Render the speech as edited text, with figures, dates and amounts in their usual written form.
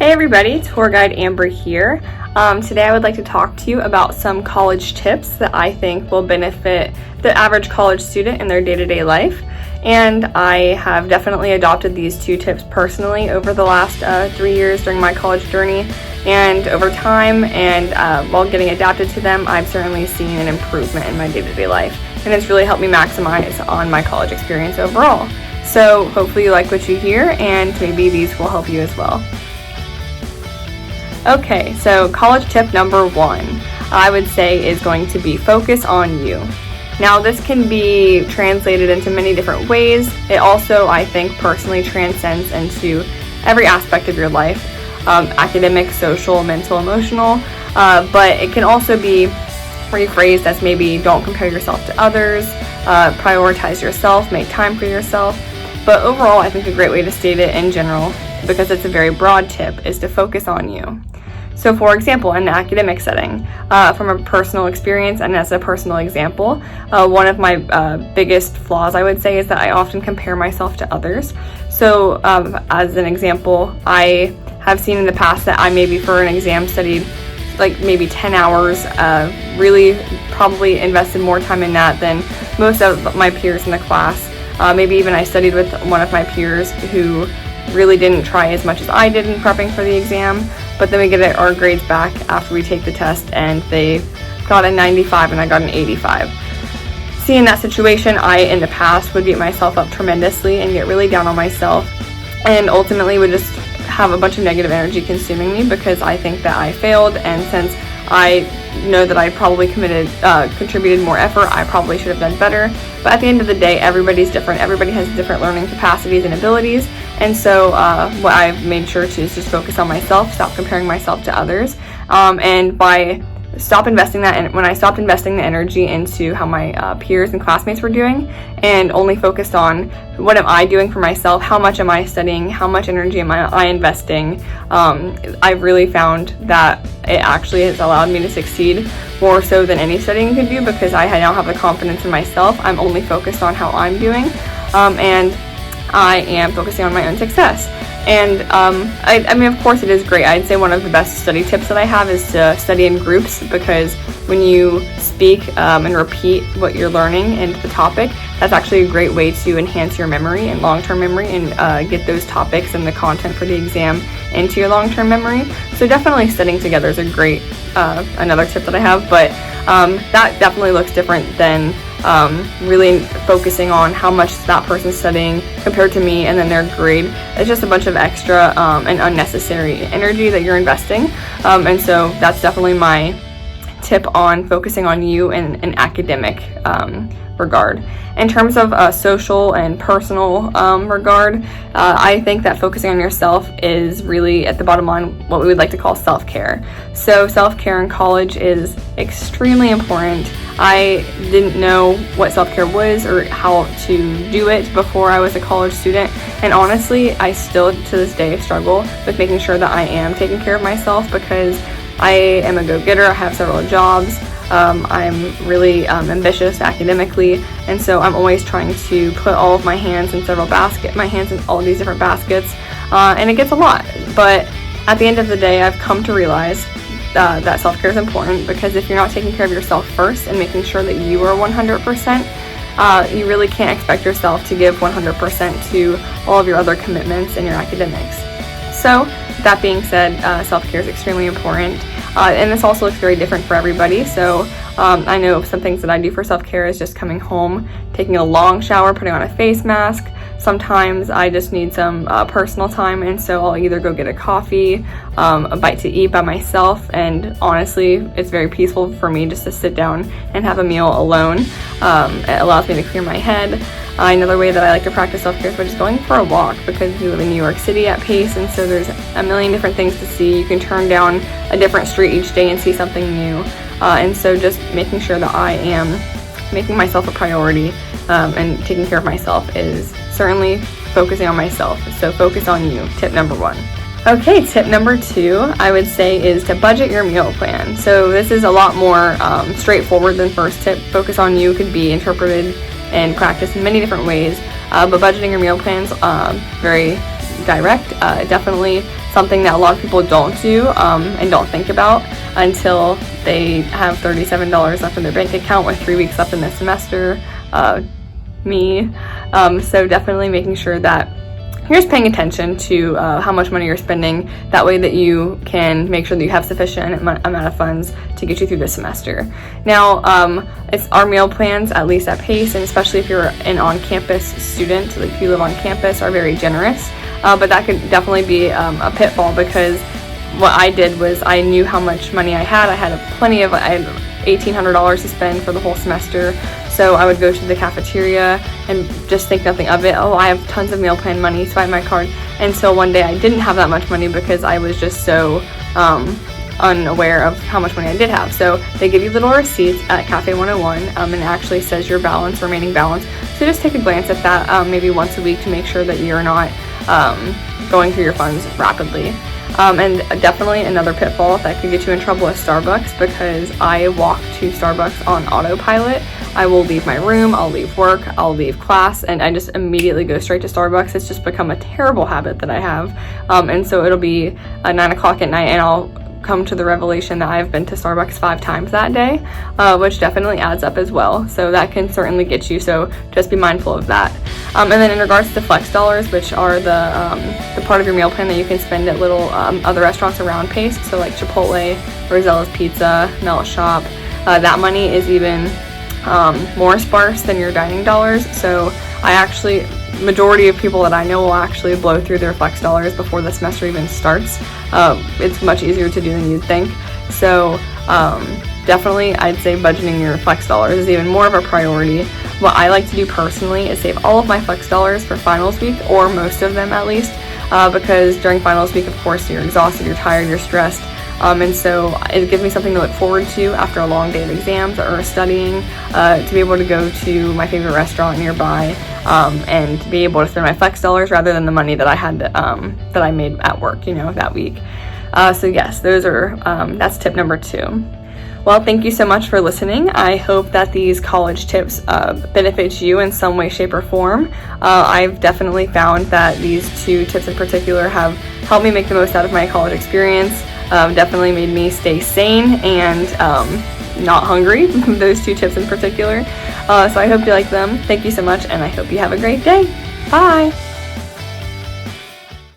Hey everybody, Tour Guide Amber here. Today I would like to talk to you about some college tips that I think will benefit the average college student in their day-to-day life. And I have definitely adopted these 2 tips personally over the last 3 years during my college journey. And over time and while getting adapted to them, I've certainly seen an improvement in my day-to-day life. And it's really helped me maximize on my college experience overall. So hopefully you like what you hear and maybe these will help you as well. Okay, so college tip number 1, I would say, is going to be focus on you. Now, this can be translated into many different ways. It also, I think, personally transcends into every aspect of your life, academic, social, mental, emotional, but it can also be rephrased as maybe don't compare yourself to others, prioritize yourself, make time for yourself. But overall, I think a great way to state it in general, because it's a very broad tip, is to focus on you. So for example, in an academic setting, from a personal experience and as a personal example, one of my biggest flaws, I would say, is that I often compare myself to others. So as an example, I have seen in the past that I maybe for an exam studied like maybe 10 hours, really probably invested more time in that than most of my peers in the class. Maybe even I studied with one of my peers who really didn't try as much as I did in prepping for the exam, but then we get our grades back after we take the test and they got a 95 and I got an 85. See, in that situation, I in the past would beat myself up tremendously and get really down on myself, and ultimately would just have a bunch of negative energy consuming me because I think that I failed, and since I know that I probably contributed more effort, I probably should have done better. But at the end of the day, everybody's different. Everybody has different learning capacities and abilities. And so what I've made sure to is just focus on myself, stop comparing myself to others. And by when I stopped investing the energy into how my peers and classmates were doing and only focused on what am I doing for myself, how much am I studying, how much energy am I investing, I've really found that it actually has allowed me to succeed more so than any studying could do, because I now have the confidence in myself. I'm only focused on how I'm doing, and I am focusing on my own success. And I mean, of course it is great. I'd say one of the best study tips that I have is to study in groups, because when you speak and repeat what you're learning and the topic, that's actually a great way to enhance your memory and long-term memory and get those topics and the content for the exam into your long-term memory. So definitely studying together is a great another tip that I have, but that definitely looks different than really focusing on how much that person's studying compared to me and then their grade. It's just a bunch of extra and unnecessary energy that you're investing, and so that's definitely my tip on focusing on you in an academic regard. In terms of social and personal regard, I think that focusing on yourself is really at the bottom line what we would like to call self-care. So self-care in college is extremely important. I didn't know what self-care was or how to do it before I was a college student, and honestly I still to this day struggle with making sure that I am taking care of myself, because I am a go-getter. I have several jobs. I'm really ambitious academically, and so I'm always trying to put all of my hands in all these different baskets, and it gets a lot. But at the end of the day, I've come to realize that self-care is important, because if you're not taking care of yourself first and making sure that you are 100%, you really can't expect yourself to give 100% to all of your other commitments in your academics. So that being said, self-care is extremely important, and this also looks very different for everybody. So I know some things that I do for self-care is just coming home, taking a long shower, putting on a face mask. Sometimes I just need some personal time, and so I'll either go get a coffee, a bite to eat by myself, and honestly, it's very peaceful for me just to sit down and have a meal alone. It allows me to clear my head. Another way that I like to practice self-care is by just going for a walk, because we live in New York City at Pace, and so there's a million different things to see. You can turn down a different street each day and see something new, and so just making sure that I am making myself a priority and taking care of myself is certainly focusing on myself. So focus on you, tip number 1. Okay, tip number 2, I would say, is to budget your meal plan. So this is a lot more straightforward than first tip. Focus on you could be interpreted and practiced in many different ways, but budgeting your meal plans very direct. Definitely something that a lot of people don't do and don't think about until they have $37 left in their bank account with 3 weeks left in the semester. So definitely making sure that you're just paying attention to how much money you're spending. That way that you can make sure that you have sufficient amount of funds to get you through the semester. Now, it's our meal plans, at least at Pace, and especially if you're an on-campus student, like if you live on campus, are very generous. But that could definitely be a pitfall, because what I did was I knew how much money I had. I had $1,800 to spend for the whole semester. So I would go to the cafeteria and just think nothing of it. Oh, I have tons of meal plan money, swipe my card. And so one day I didn't have that much money because I was just so unaware of how much money I did have. So they give you little receipts at Cafe 101 and it actually says your remaining balance. So just take a glance at that maybe once a week to make sure that you're not going through your funds rapidly. And definitely another pitfall that could get you in trouble is Starbucks, because I walk to Starbucks on autopilot. I will leave my room, I'll leave work, I'll leave class, and I just immediately go straight to Starbucks. It's just become a terrible habit that I have. And so it'll be 9 o'clock at night and I'll come to the revelation that I've been to Starbucks 5 times that day, which definitely adds up as well. So that can certainly get you, so just be mindful of that. And then in regards to flex dollars, which are the part of your meal plan that you can spend at little other restaurants around Pace, so like Chipotle, Rosella's Pizza, Melt Shop, that money is even more sparse than your dining dollars. So majority of people that I know will actually blow through their flex dollars before the semester even starts. It's much easier to do than you'd think. So definitely I'd say budgeting your flex dollars is even more of a priority. What I like to do personally is save all of my flex dollars for finals week, or most of them at least, because during finals week, of course, you're exhausted, you're tired, you're stressed. And so it gives me something to look forward to after a long day of exams or studying, to be able to go to my favorite restaurant nearby and be able to spend my flex dollars rather than the money that I had that I made at work, that week. So yes, that's tip number 2. Well, thank you so much for listening. I hope that these college tips benefit you in some way, shape, or form. I've definitely found that these 2 tips in particular have helped me make the most out of my college experience. Definitely made me stay sane and not hungry, those 2 tips in particular. So I hope you like them. Thank you so much, and I hope you have a great day. Bye!